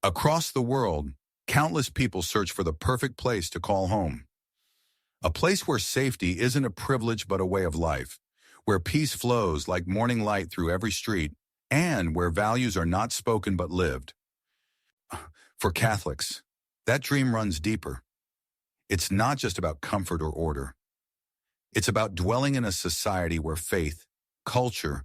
Across the world, countless people search for the perfect place to call home. A place where safety isn't a privilege but a way of life, where peace flows like morning light through every street, and where values are not spoken but lived. For Catholics, that dream runs deeper. It's not just about comfort or order. It's about dwelling in a society where faith, culture,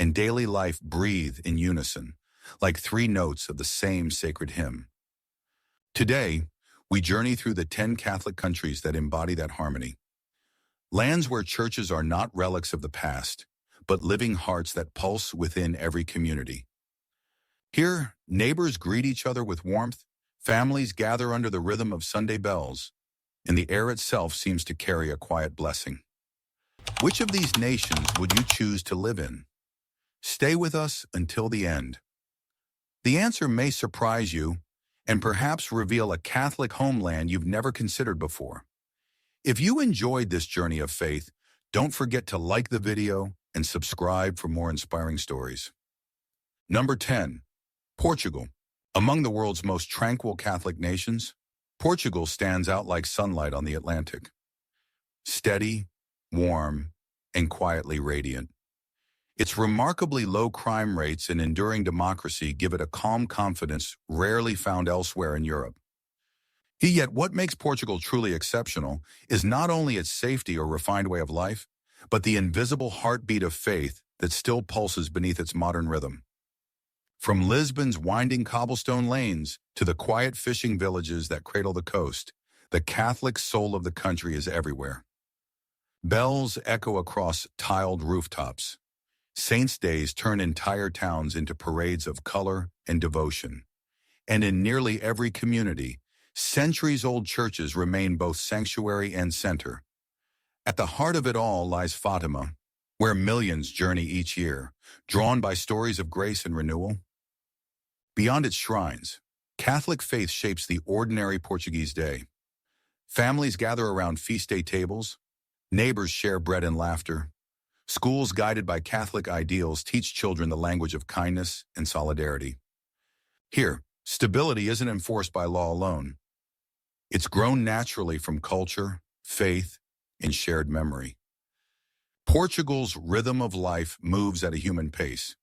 and daily life breathe in unison, like three notes of the same sacred hymn. Today, we journey through the 10 Catholic countries that embody that harmony. Lands where churches are not relics of the past, but living hearts that pulse within every community. Here, neighbors greet each other with warmth, families gather under the rhythm of Sunday bells, and the air itself seems to carry a quiet blessing. Which of these nations would you choose to live in? Stay with us until the end. The answer may surprise you and perhaps reveal a Catholic homeland you've never considered before. If you enjoyed this journey of faith, don't forget to like the video and subscribe for more inspiring stories. Number 10. Portugal. Among the world's most tranquil Catholic nations, Portugal stands out like sunlight on the Atlantic. Steady, warm, and quietly radiant. Its remarkably low crime rates and enduring democracy give it a calm confidence rarely found elsewhere in Europe. Yet what makes Portugal truly exceptional is not only its safety or refined way of life, but the invisible heartbeat of faith that still pulses beneath its modern rhythm. From Lisbon's winding cobblestone lanes to the quiet fishing villages that cradle the coast, the Catholic soul of the country is everywhere. Bells echo across tiled rooftops. Saints' days turn entire towns into parades of color and devotion. And in nearly every community, centuries-old churches remain both sanctuary and center. At the heart of it all lies Fatima, where millions journey each year, drawn by stories of grace and renewal. Beyond its shrines, Catholic faith shapes the ordinary Portuguese day. Families gather around feast day tables, neighbors share bread and laughter. Schools guided by Catholic ideals teach children the language of kindness and solidarity. Here, stability isn't enforced by law alone. It's grown naturally from culture, faith, and shared memory. Portugal's rhythm of life moves at a human pace.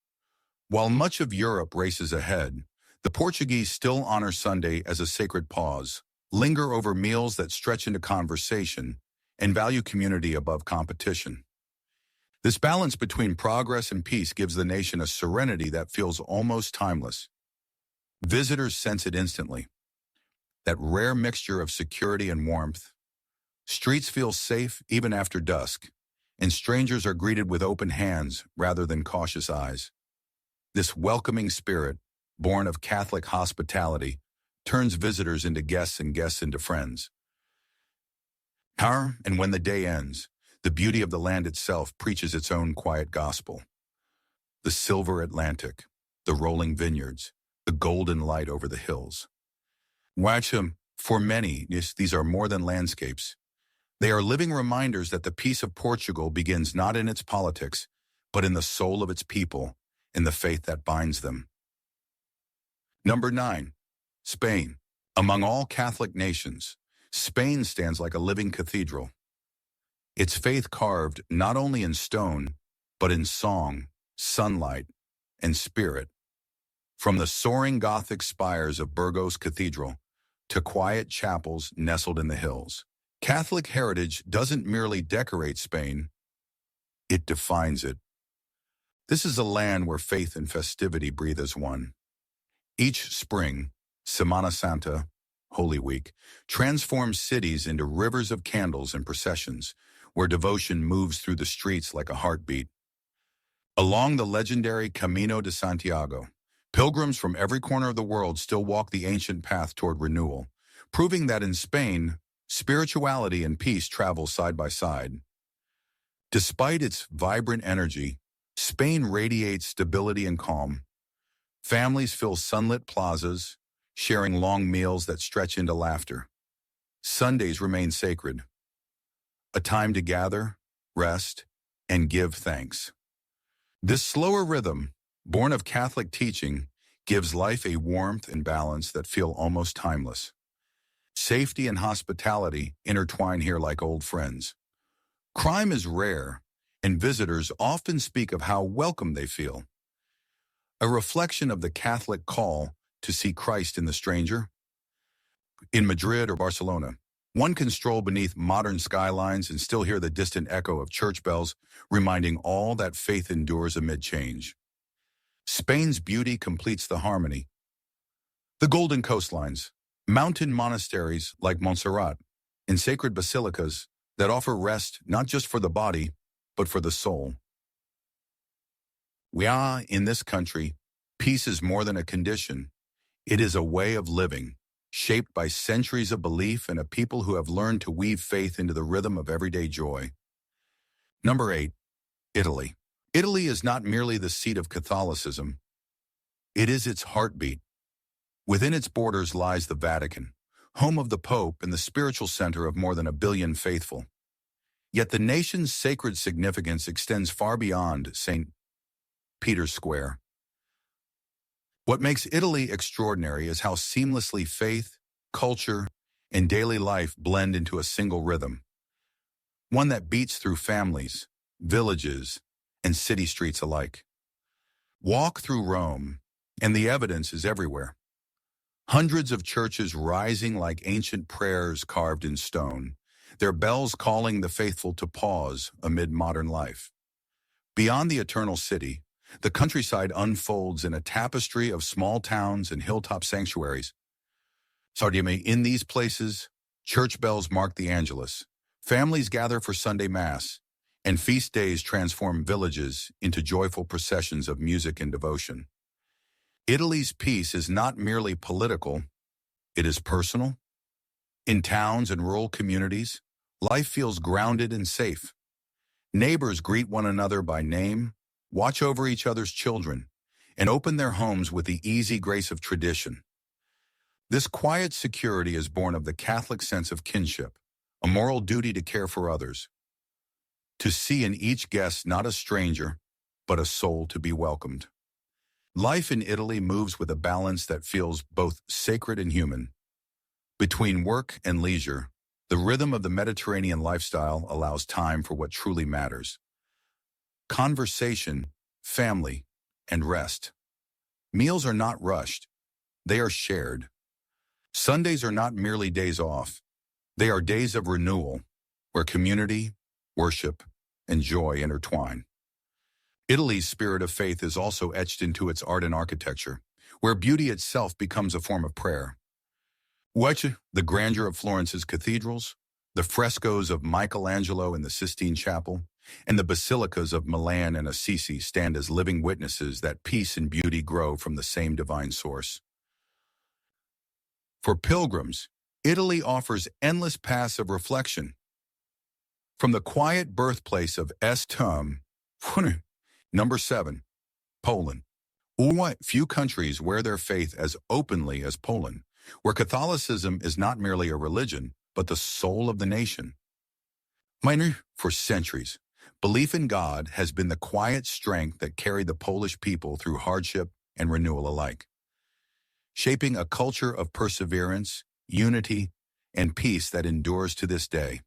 While much of Europe races ahead, the Portuguese still honor Sunday as a sacred pause, linger over meals that stretch into conversation, and value community above competition. This balance between progress and peace gives the nation a serenity that feels almost timeless. Visitors sense it instantly. That rare mixture of security and warmth. Streets feel safe even after dusk, and strangers are greeted with open hands rather than cautious eyes. This welcoming spirit, born of Catholic hospitality, turns visitors into guests and guests into friends. And when the day ends, the beauty of the land itself preaches its own quiet gospel. The silver Atlantic, the rolling vineyards, the golden light over the hills. For many, these are more than landscapes. They are living reminders that the peace of Portugal begins not in its politics, but in the soul of its people, in the faith that binds them. Number 9. Spain. Among all Catholic nations, Spain stands like a living cathedral. Its faith carved not only in stone, but in song, sunlight, and spirit. From the soaring Gothic spires of Burgos Cathedral to quiet chapels nestled in the hills, Catholic heritage doesn't merely decorate Spain, it defines it. This is a land where faith and festivity breathe as one. Each spring, Semana Santa, Holy Week, transforms cities into rivers of candles and processions, where devotion moves through the streets like a heartbeat. Along the legendary Camino de Santiago, pilgrims from every corner of the world still walk the ancient path toward renewal, proving that in Spain, spirituality and peace travel side by side. Despite its vibrant energy, Spain radiates stability and calm. Families fill sunlit plazas, sharing long meals that stretch into laughter. Sundays remain sacred, a time to gather, rest, and give thanks. This slower rhythm, born of Catholic teaching, gives life a warmth and balance that feel almost timeless. Safety and hospitality intertwine here like old friends. Crime is rare, and visitors often speak of how welcome they feel. A reflection of the Catholic call to see Christ in the stranger. In Madrid or Barcelona, one can stroll beneath modern skylines and still hear the distant echo of church bells, reminding all that faith endures amid change. Spain's beauty completes the harmony. The golden coastlines, mountain monasteries like Montserrat, and sacred basilicas that offer rest not just for the body, but for the soul. In this country, peace is more than a condition. It is a way of living, shaped by centuries of belief and a people who have learned to weave faith into the rhythm of everyday joy. Number 8, Italy. Italy is not merely the seat of Catholicism. It is its heartbeat. Within its borders lies the Vatican, home of the Pope and the spiritual center of more than 1 billion faithful. Yet the nation's sacred significance extends far beyond St. Peter's Square. What makes Italy extraordinary is how seamlessly faith, culture, and daily life blend into a single rhythm, one that beats through families, villages, and city streets alike. Walk through Rome, and the evidence is everywhere. Hundreds of churches rising like ancient prayers carved in stone, their bells calling the faithful to pause amid modern life. Beyond the eternal city, the countryside unfolds in a tapestry of small towns and hilltop sanctuaries. In these places, church bells mark the Angelus, families gather for Sunday Mass, and feast days transform villages into joyful processions of music and devotion. Italy's peace is not merely political, it is personal. In towns and rural communities, life feels grounded and safe. Neighbors greet one another by name, watch over each other's children, and open their homes with the easy grace of tradition. This quiet security is born of the Catholic sense of kinship, a moral duty to care for others, to see in each guest not a stranger, but a soul to be welcomed. Life in Italy moves with a balance that feels both sacred and human. Between work and leisure, the rhythm of the Mediterranean lifestyle allows time for what truly matters: conversation, family, and rest. Meals are not rushed, they are shared. Sundays are not merely days off, they are days of renewal, where community, worship, and joy intertwine. Italy's spirit of faith is also etched into its art and architecture, where beauty itself becomes a form of prayer. The grandeur of Florence's cathedrals, the frescoes of Michelangelo in the Sistine Chapel, and the basilicas of Milan and Assisi stand as living witnesses that peace and beauty grow from the same divine source. For pilgrims, Italy offers endless paths of reflection. From the quiet birthplace of Number 7, Poland. Few countries wear their faith as openly as Poland, where Catholicism is not merely a religion, but the soul of the nation. For centuries, belief in God has been the quiet strength that carried the Polish people through hardship and renewal alike, shaping a culture of perseverance, unity, and peace that endures to this day.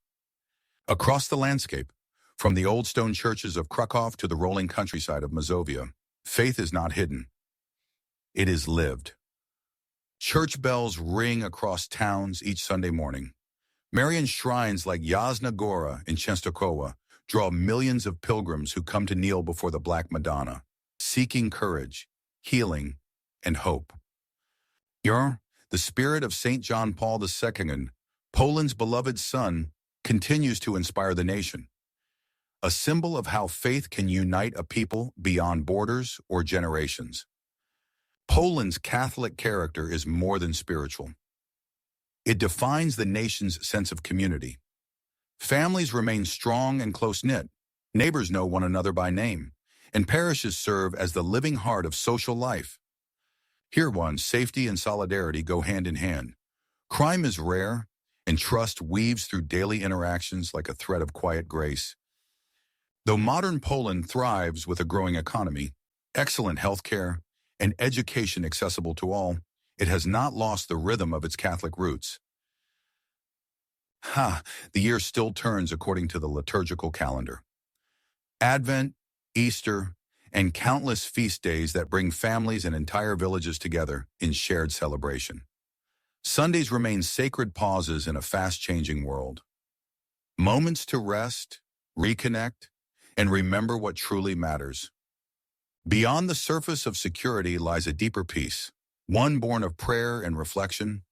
Across the landscape, from the old stone churches of Krakow to the rolling countryside of Mazovia, faith is not hidden. It is lived. Church bells ring across towns each Sunday morning. Marian shrines like Jasna Gora in Częstochowa draw millions of pilgrims who come to kneel before the Black Madonna, seeking courage, healing, and hope. The spirit of St. John Paul II, Poland's beloved son, continues to inspire the nation, a symbol of how faith can unite a people beyond borders or generations. Poland's Catholic character is more than spiritual. It defines the nation's sense of community. Families remain strong and close-knit, neighbors know one another by name, and parishes serve as the living heart of social life. Here, safety and solidarity go hand in hand. Crime is rare, and trust weaves through daily interactions like a thread of quiet grace. Though modern Poland thrives with a growing economy, excellent healthcare, and education accessible to all, it has not lost the rhythm of its Catholic roots. The year still turns according to the liturgical calendar. Advent, Easter, and countless feast days that bring families and entire villages together in shared celebration. Sundays remain sacred pauses in a fast-changing world. Moments to rest, reconnect, and remember what truly matters. Beyond the surface of security lies a deeper peace, one born of prayer and reflection.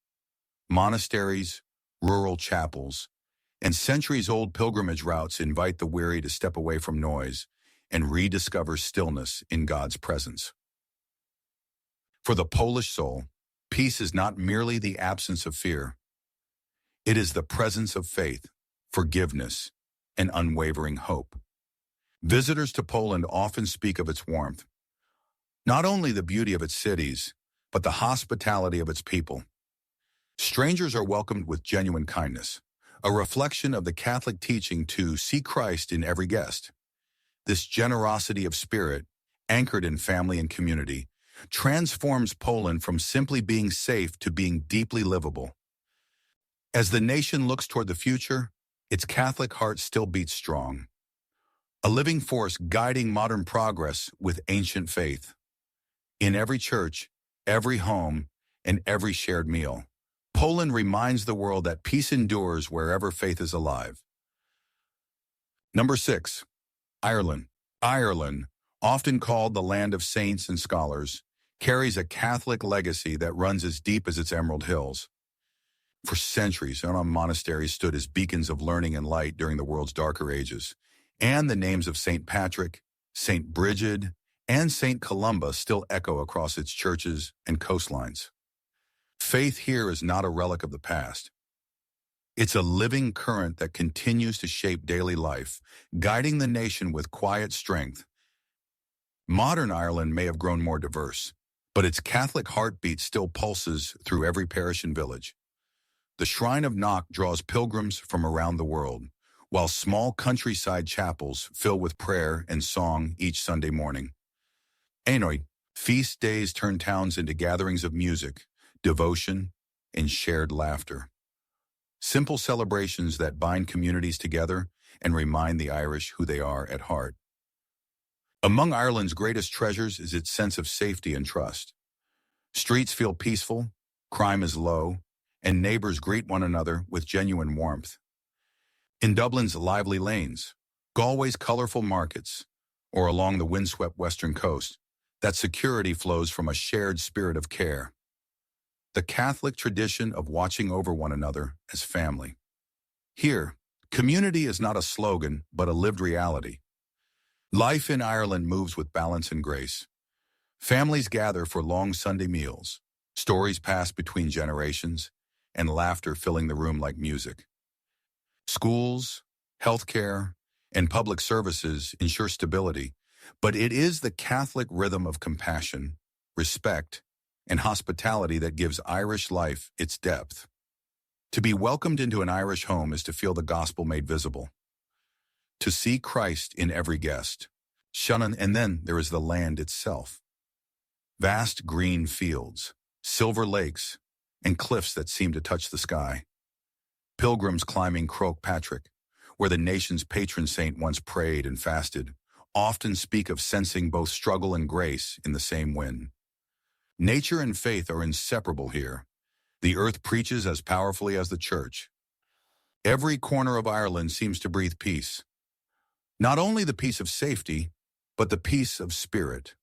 Monasteries, rural chapels, and centuries-old pilgrimage routes invite the weary to step away from noise and rediscover stillness in God's presence. For the Polish soul, peace is not merely the absence of fear. It is the presence of faith, forgiveness, and unwavering hope. Visitors to Poland often speak of its warmth, not only the beauty of its cities, but the hospitality of its people. Strangers are welcomed with genuine kindness, a reflection of the Catholic teaching to see Christ in every guest. This generosity of spirit, anchored in family and community, transforms Poland from simply being safe to being deeply livable. As the nation looks toward the future, its Catholic heart still beats strong, a living force guiding modern progress with ancient faith. In every church, every home, and every shared meal, Poland reminds the world that peace endures wherever faith is alive. Number 6. Ireland. Ireland, often called the land of saints and scholars, carries a Catholic legacy that runs as deep as its Emerald Hills. For centuries, monasteries stood as beacons of learning and light during the world's darker ages, and the names of St. Patrick, St. Brigid, and St. Columba still echo across its churches and coastlines. Faith here is not a relic of the past. It's a living current that continues to shape daily life, guiding the nation with quiet strength. Modern Ireland may have grown more diverse, but its Catholic heartbeat still pulses through every parish and village. The Shrine of Knock draws pilgrims from around the world, while small countryside chapels fill with prayer and song each Sunday morning. Feast days turn towns into gatherings of music, devotion, and shared laughter. Simple celebrations that bind communities together and remind the Irish who they are at heart. Among Ireland's greatest treasures is its sense of safety and trust. Streets feel peaceful, crime is low, and neighbors greet one another with genuine warmth. In Dublin's lively lanes, Galway's colorful markets, or along the windswept western coast, that security flows from a shared spirit of care. The Catholic tradition of watching over one another as family. Here, community is not a slogan, but a lived reality. Life in Ireland moves with balance and grace. Families gather for long Sunday meals, stories pass between generations, and laughter filling the room like music. Schools, healthcare, and public services ensure stability, but it is the Catholic rhythm of compassion, respect, and hospitality that gives Irish life its depth. To be welcomed into an Irish home is to feel the gospel made visible. To see Christ in every guest. And then there is the land itself. Vast green fields, silver lakes, and cliffs that seem to touch the sky. Pilgrims climbing Croagh Patrick, where the nation's patron saint once prayed and fasted, often speak of sensing both struggle and grace in the same wind. Nature and faith are inseparable here. The earth preaches as powerfully as the church. Every corner of Ireland seems to breathe peace. Not only the peace of safety, but the peace of spirit.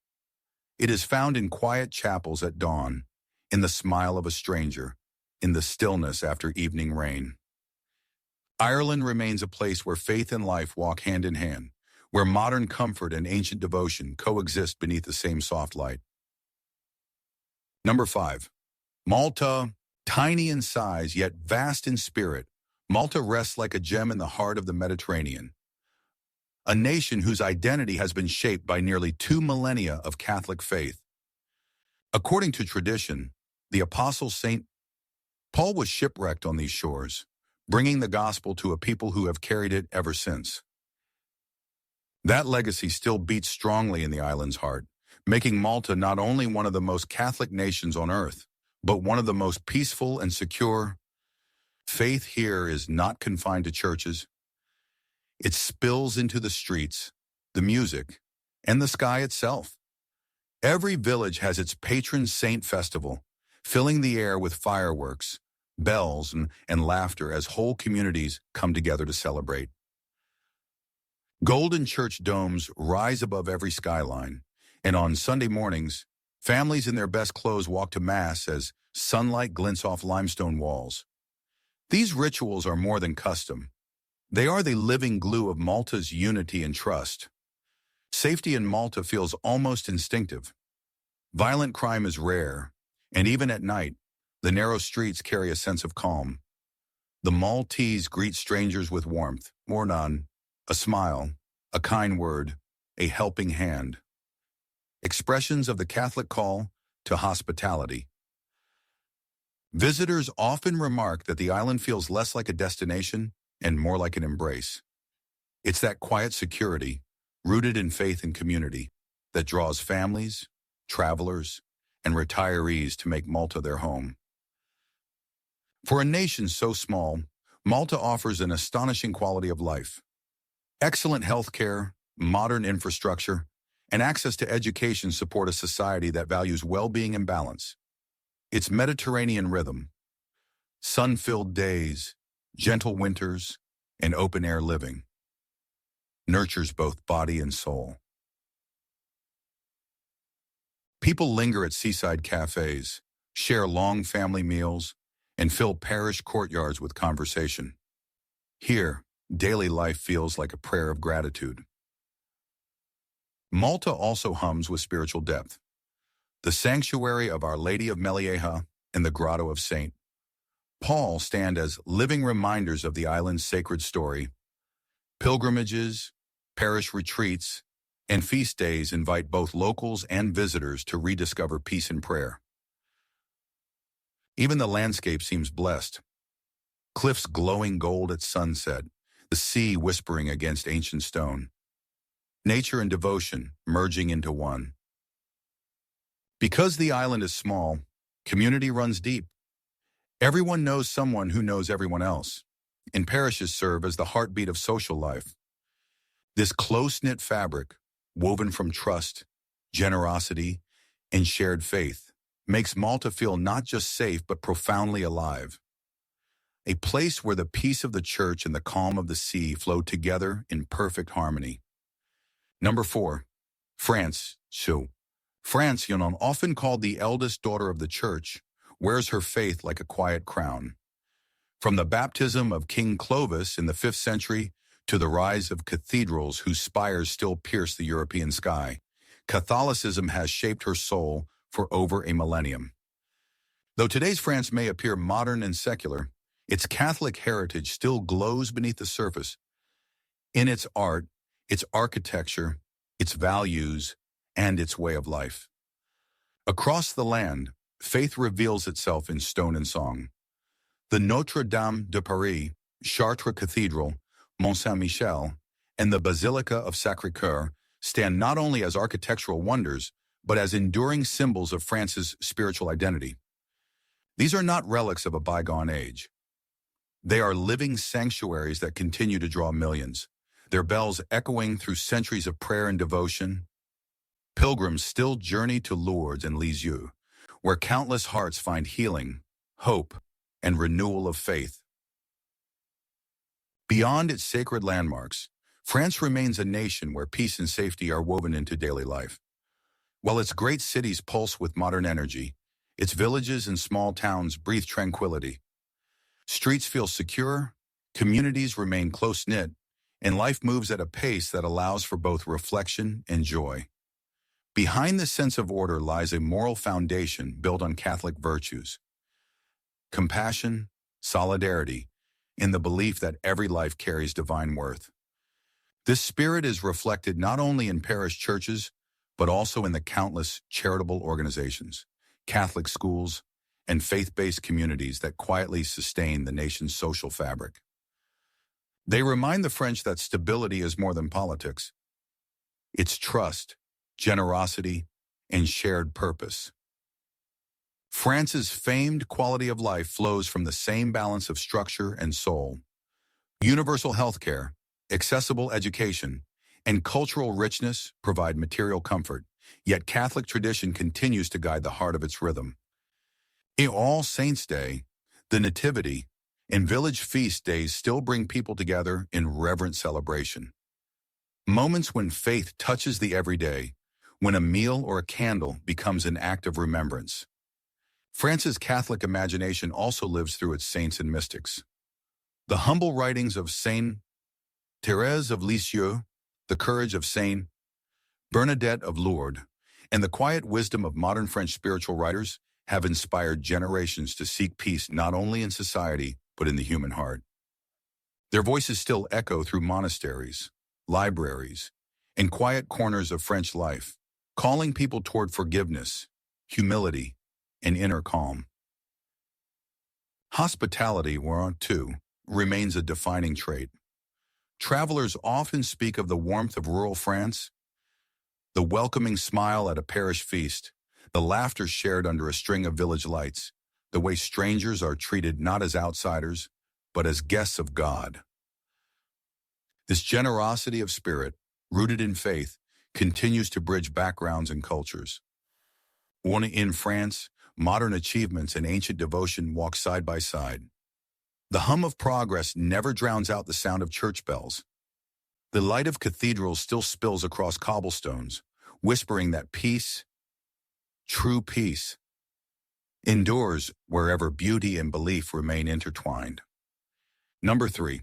It is found in quiet chapels at dawn, in the smile of a stranger, in the stillness after evening rain. Ireland remains a place where faith and life walk hand in hand, where modern comfort and ancient devotion coexist beneath the same soft light. Number 5. Malta. Tiny in size, yet vast in spirit, Malta rests like a gem in the heart of the Mediterranean. A nation whose identity has been shaped by nearly 2 millennia of Catholic faith. According to tradition, the Apostle St. Paul was shipwrecked on these shores, bringing the gospel to a people who have carried it ever since. That legacy still beats strongly in the island's heart, making Malta not only one of the most Catholic nations on earth, but one of the most peaceful and secure. Faith here is not confined to churches. It spills into the streets, the music, and the sky itself. Every village has its patron saint festival, filling the air with fireworks, bells, and laughter as whole communities come together to celebrate. Golden church domes rise above every skyline, and on Sunday mornings, families in their best clothes walk to Mass as sunlight glints off limestone walls. These rituals are more than custom. They are the living glue of Malta's unity and trust. Safety in Malta feels almost instinctive. Violent crime is rare, and even at night, the narrow streets carry a sense of calm. The Maltese greet strangers with warmth, or none, a smile, a kind word, a helping hand. Expressions of the Catholic call to hospitality. Visitors often remark that the island feels less like a destination and more like an embrace. It's that quiet security, rooted in faith and community, that draws families, travelers, and retirees to make Malta their home. For a nation so small, Malta offers an astonishing quality of life. Excellent health care, modern infrastructure, and access to education support a society that values well-being and balance. Its Mediterranean rhythm, sun-filled days, gentle winters, and open-air living, nurtures both body and soul. People linger at seaside cafes, share long family meals, and fill parish courtyards with conversation. Here, daily life feels like a prayer of gratitude. Malta also hums with spiritual depth. The sanctuary of Our Lady of Melieha and the Grotto of St. Paul stand as living reminders of the island's sacred story. Pilgrimages, parish retreats, and feast days invite both locals and visitors to rediscover peace and prayer. Even the landscape seems blessed. Cliffs glowing gold at sunset, the sea whispering against ancient stone. Nature and devotion merging into one. Because the island is small, community runs deep. Everyone knows someone who knows everyone else, and parishes serve as the heartbeat of social life. This close-knit fabric, woven from trust, generosity, and shared faith, makes Malta feel not just safe but profoundly alive. A place where the peace of the church and the calm of the sea flow together in perfect harmony. Number 4, France. France, often called the eldest daughter of the church, wears her faith like a quiet crown. From the baptism of King Clovis in the 5th century to the rise of cathedrals whose spires still pierce the European sky, Catholicism has shaped her soul for over a millennium. Though today's France may appear modern and secular, its Catholic heritage still glows beneath the surface. In its art, its architecture, its values, and its way of life. Across the land, faith reveals itself in stone and song. The Notre Dame de Paris, Chartres Cathedral, Mont Saint-Michel, and the Basilica of Sacré-Cœur stand not only as architectural wonders, but as enduring symbols of France's spiritual identity. These are not relics of a bygone age. They are living sanctuaries that continue to draw millions, their bells echoing through centuries of prayer and devotion. Pilgrims still journey to Lourdes and Lisieux, where countless hearts find healing, hope, and renewal of faith. Beyond its sacred landmarks, France remains a nation where peace and safety are woven into daily life. While its great cities pulse with modern energy, its villages and small towns breathe tranquility. Streets feel secure, communities remain close-knit, and life moves at a pace that allows for both reflection and joy. Behind this sense of order lies a moral foundation built on Catholic virtues. Compassion, solidarity, and the belief that every life carries divine worth. This spirit is reflected not only in parish churches, but also in the countless charitable organizations, Catholic schools, and faith-based communities that quietly sustain the nation's social fabric. They remind the French that stability is more than politics. It's trust, generosity, and shared purpose. France's famed quality of life flows from the same balance of structure and soul. Universal healthcare, accessible education, and cultural richness provide material comfort, yet Catholic tradition continues to guide the heart of its rhythm. In All Saints' Day, the Nativity, and village feast days still bring people together in reverent celebration. Moments when faith touches the everyday, when a meal or a candle becomes an act of remembrance. France's Catholic imagination also lives through its saints and mystics. The humble writings of Saint Thérèse of Lisieux, the courage of Saint Bernadette of Lourdes, and the quiet wisdom of modern French spiritual writers have inspired generations to seek peace not only in society, but in the human heart. Their voices still echo through monasteries, libraries, and quiet corners of French life, calling people toward forgiveness, humility, and inner calm. Hospitality, too, remains a defining trait. Travelers often speak of the warmth of rural France, the welcoming smile at a parish feast, the laughter shared under a string of village lights, the way strangers are treated not as outsiders, but as guests of God. This generosity of spirit, rooted in faith, continues to bridge backgrounds and cultures. In France, modern achievements and ancient devotion walk side by side. The hum of progress never drowns out the sound of church bells. The light of cathedrals still spills across cobblestones, whispering that peace, true peace, endures wherever beauty and belief remain intertwined. Number 3.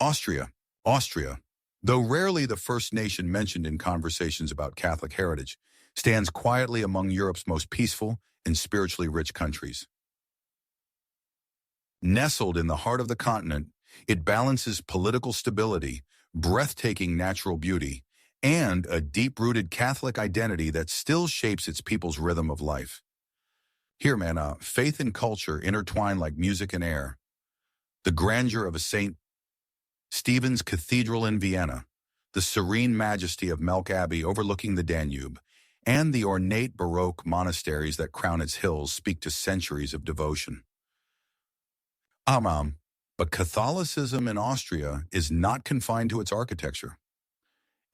Austria. Austria, though rarely the first nation mentioned in conversations about Catholic heritage, stands quietly among Europe's most peaceful and spiritually rich countries. Nestled in the heart of the continent, it balances political stability, breathtaking natural beauty, and a deep-rooted Catholic identity that still shapes its people's rhythm of life. Here, faith and culture intertwine like music and air. The grandeur of a St. Stephen's Cathedral in Vienna, the serene majesty of Melk Abbey overlooking the Danube, and the ornate Baroque monasteries that crown its hills speak to centuries of devotion. But Catholicism in Austria is not confined to its architecture.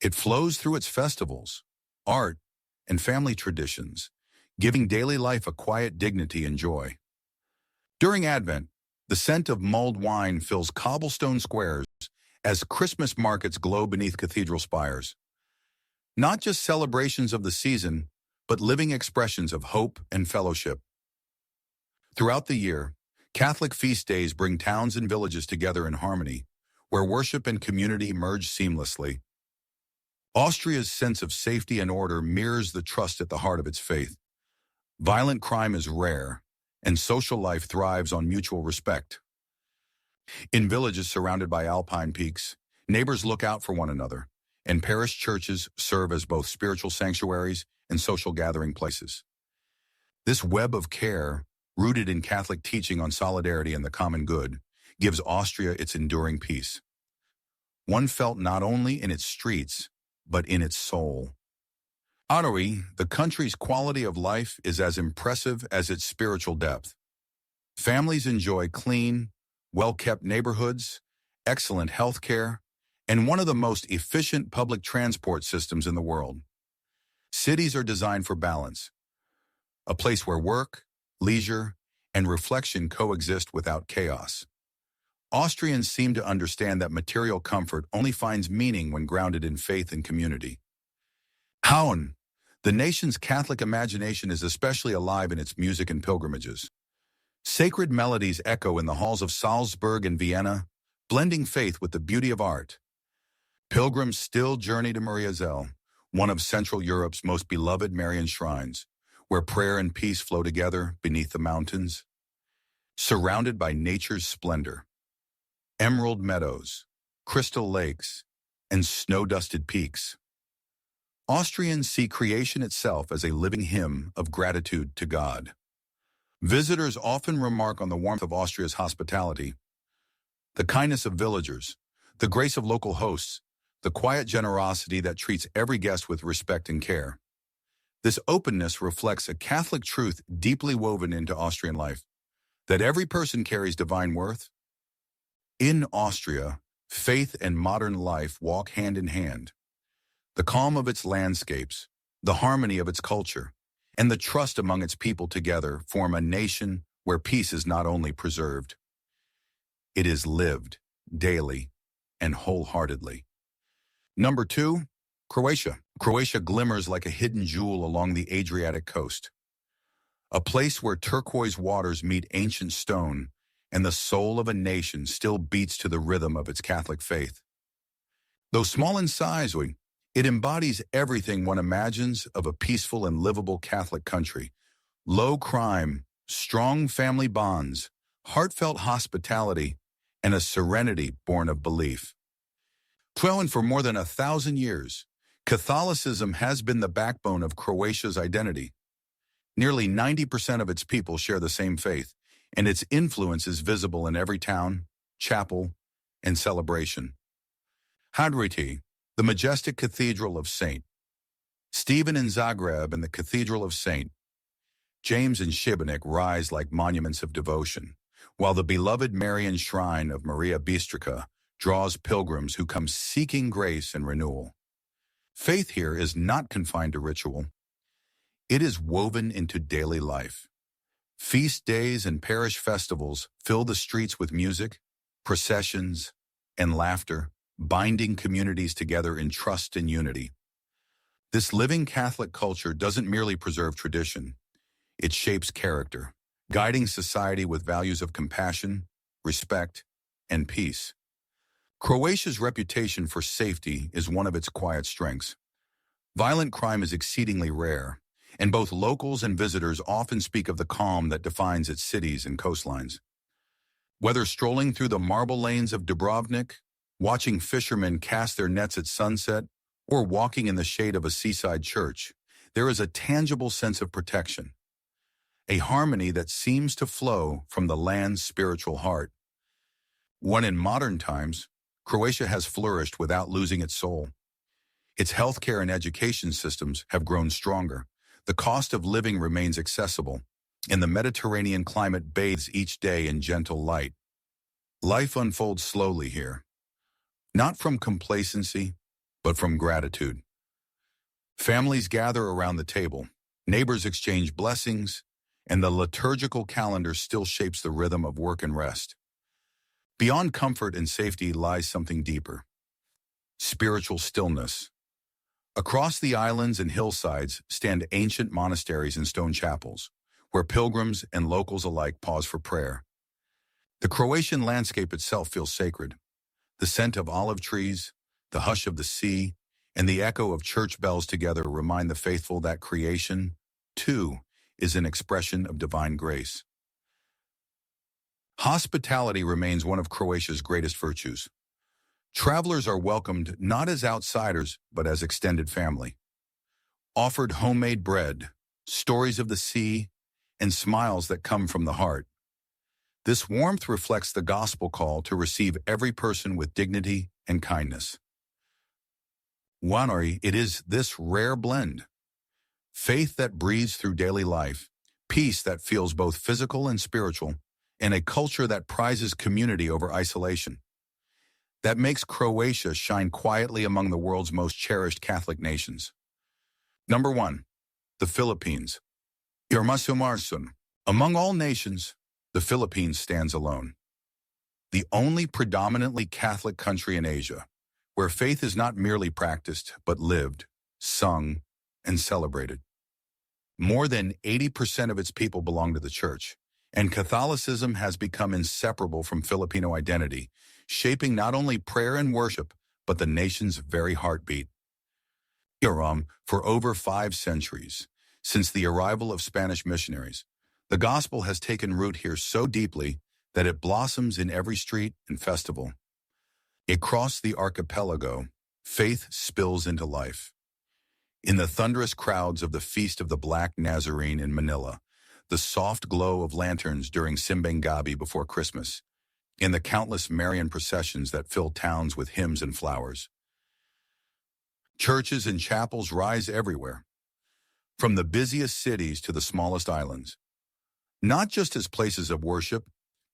It flows through its festivals, art, and family traditions, giving daily life a quiet dignity and joy. During Advent, the scent of mulled wine fills cobblestone squares as Christmas markets glow beneath cathedral spires. Not just celebrations of the season, but living expressions of hope and fellowship. Throughout the year, Catholic feast days bring towns and villages together in harmony, where worship and community merge seamlessly. Austria's sense of safety and order mirrors the trust at the heart of its faith. Violent crime is rare, and social life thrives on mutual respect. In villages surrounded by alpine peaks, neighbors look out for one another, and parish churches serve as both spiritual sanctuaries and social gathering places. This web of care, rooted in Catholic teaching on solidarity and the common good, gives Austria its enduring peace. One felt not only in its streets, but in its soul. Austria, the country's quality of life is as impressive as its spiritual depth. Families enjoy clean, well-kept neighborhoods, excellent health care, and one of the most efficient public transport systems in the world. Cities are designed for balance, a place where work, leisure, and reflection coexist without chaos. Austrians seem to understand that material comfort only finds meaning when grounded in faith and community. The nation's Catholic imagination is especially alive in its music and pilgrimages. Sacred melodies echo in the halls of Salzburg and Vienna, blending faith with the beauty of art. Pilgrims still journey to Mariazell, one of Central Europe's most beloved Marian shrines, where prayer and peace flow together beneath the mountains. Surrounded by nature's splendor, emerald meadows, crystal lakes, and snow-dusted peaks, Austrians see creation itself as a living hymn of gratitude to God. Visitors often remark on the warmth of Austria's hospitality, the kindness of villagers, the grace of local hosts, the quiet generosity that treats every guest with respect and care. This openness reflects a Catholic truth deeply woven into Austrian life, that every person carries divine worth. In Austria, faith and modern life walk hand in hand. The calm of its landscapes, the harmony of its culture, and the trust among its people together form a nation where peace is not only preserved, it is lived daily and wholeheartedly. Number 2, Croatia. Croatia glimmers like a hidden jewel along the Adriatic coast, a place where turquoise waters meet ancient stone and the soul of a nation still beats to the rhythm of its Catholic faith. Though small in size, it embodies everything one imagines of a peaceful and livable Catholic country. Low crime, strong family bonds, heartfelt hospitality, and a serenity born of belief. And for more than 1,000 years, Catholicism has been the backbone of Croatia's identity. Nearly 90% of its people share the same faith, and its influence is visible in every town, chapel, and celebration. Hadriti, the majestic cathedral of St. Stephen in Zagreb and the Cathedral of St. James in Šibenik rise like monuments of devotion, while the beloved Marian shrine of Maria Bistrica draws pilgrims who come seeking grace and renewal. Faith here is not confined to ritual. It is woven into daily life. Feast days and parish festivals fill the streets with music, processions, and laughter, binding communities together in trust and unity. This living Catholic culture doesn't merely preserve tradition, it shapes character, guiding society with values of compassion, respect, and peace. Croatia's reputation for safety is one of its quiet strengths. Violent crime is exceedingly rare, and both locals and visitors often speak of the calm that defines its cities and coastlines. Whether strolling through the marble lanes of Dubrovnik, watching fishermen cast their nets at sunset, or walking in the shade of a seaside church, there is a tangible sense of protection, a harmony that seems to flow from the land's spiritual heart. When in modern times, Croatia has flourished without losing its soul. Its healthcare and education systems have grown stronger. The cost of living remains accessible, and the Mediterranean climate bathes each day in gentle light. Life unfolds slowly here, not from complacency, but from gratitude. Families gather around the table, neighbors exchange blessings, and the liturgical calendar still shapes the rhythm of work and rest. Beyond comfort and safety lies something deeper: spiritual stillness. Across the islands and hillsides stand ancient monasteries and stone chapels, where pilgrims and locals alike pause for prayer. The Croatian landscape itself feels sacred. The scent of olive trees, the hush of the sea, and the echo of church bells together remind the faithful that creation, too, is an expression of divine grace. Hospitality remains one of Croatia's greatest virtues. Travelers are welcomed not as outsiders, but as extended family. Offered homemade bread, stories of the sea, and smiles that come from the heart. This warmth reflects the gospel call to receive every person with dignity and kindness. It is this rare blend: faith that breathes through daily life, peace that feels both physical and spiritual, and a culture that prizes community over isolation, that makes Croatia shine quietly among the world's most cherished Catholic nations. Number 1, the Philippines. Among all nations, the Philippines stands alone. The only predominantly Catholic country in Asia, where faith is not merely practiced, but lived, sung, and celebrated. More than 80% of its people belong to the Church, and Catholicism has become inseparable from Filipino identity, shaping not only prayer and worship, but the nation's very heartbeat. For over 5 centuries, since the arrival of Spanish missionaries, the gospel has taken root here so deeply that it blossoms in every street and festival. Across the archipelago, faith spills into life. In the thunderous crowds of the Feast of the Black Nazarene in Manila, the soft glow of lanterns during Simbang Gabi before Christmas, in the countless Marian processions that fill towns with hymns and flowers. Churches and chapels rise everywhere. from the busiest cities to the smallest islands, not just as places of worship,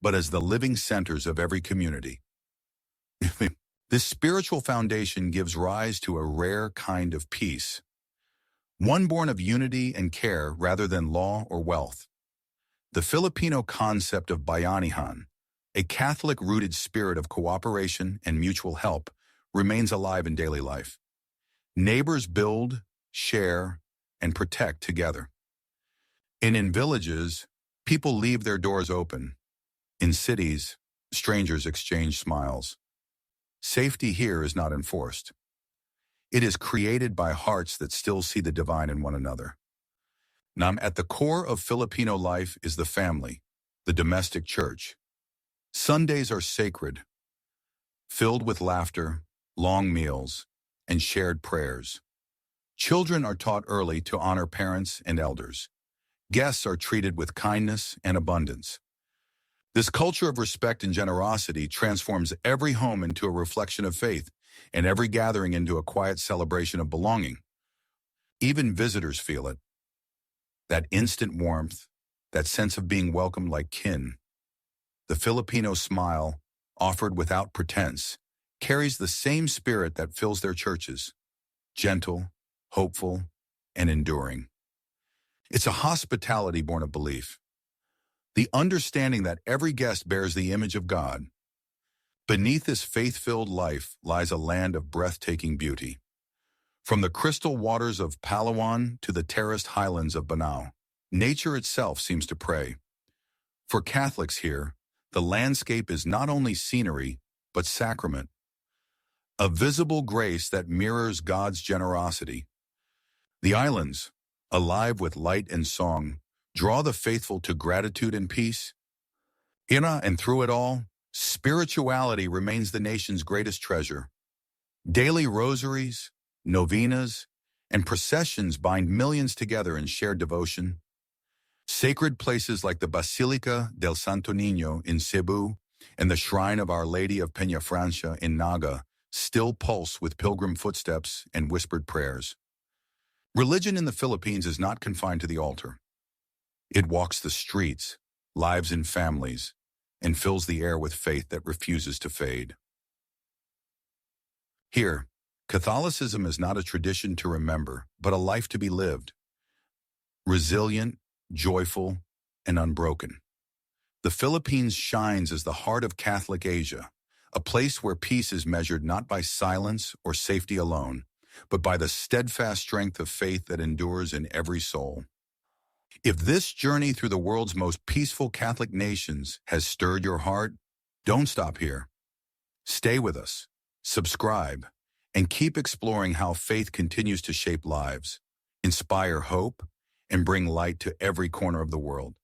but as the living centers of every community. This spiritual foundation gives rise to a rare kind of peace, one born of unity and care rather than law or wealth. The Filipino concept of bayanihan, a Catholic-rooted spirit of cooperation and mutual help, remains alive in daily life. Neighbors build, share, and protect together. In villages, people leave their doors open. In cities, strangers exchange smiles. Safety here is not enforced. It is created by hearts that still see the divine in one another. Now, at the core of Filipino life is the family, the domestic church. Sundays are sacred, filled with laughter, long meals, and shared prayers. Children are taught early to honor parents and elders. Guests are treated with kindness and abundance. This culture of respect and generosity transforms every home into a reflection of faith and every gathering into a quiet celebration of belonging. Even visitors feel it. That instant warmth, that sense of being welcomed like kin. The Filipino smile, offered without pretense, carries the same spirit that fills their churches, gentle, hopeful, and enduring. It's a hospitality born of belief, the understanding that every guest bears the image of God. Beneath this faith-filled life lies a land of breathtaking beauty. From the crystal waters of Palawan to the terraced highlands of Banao, nature itself seems to pray. For Catholics here, the landscape is not only scenery, but sacrament, a visible grace that mirrors God's generosity. The islands, alive with light and song, draw the faithful to gratitude and peace. And through it all, spirituality remains the nation's greatest treasure. Daily rosaries, novenas, and processions bind millions together in shared devotion. Sacred places like the Basilica del Santo Niño in Cebu and the Shrine of Our Lady of Peñafrancia in Naga still pulse with pilgrim footsteps and whispered prayers. Religion in the Philippines is not confined to the altar. It walks the streets, lives in families, and fills the air with faith that refuses to fade. Here, Catholicism is not a tradition to remember, but a life to be lived. Resilient, joyful, and unbroken. The Philippines shines as the heart of Catholic Asia, a place where peace is measured not by silence or safety alone, but by the steadfast strength of faith that endures in every soul. If this journey through the world's most peaceful Catholic nations has stirred your heart, don't stop here. Stay with us, subscribe, and keep exploring how faith continues to shape lives, inspire hope, and bring light to every corner of the world.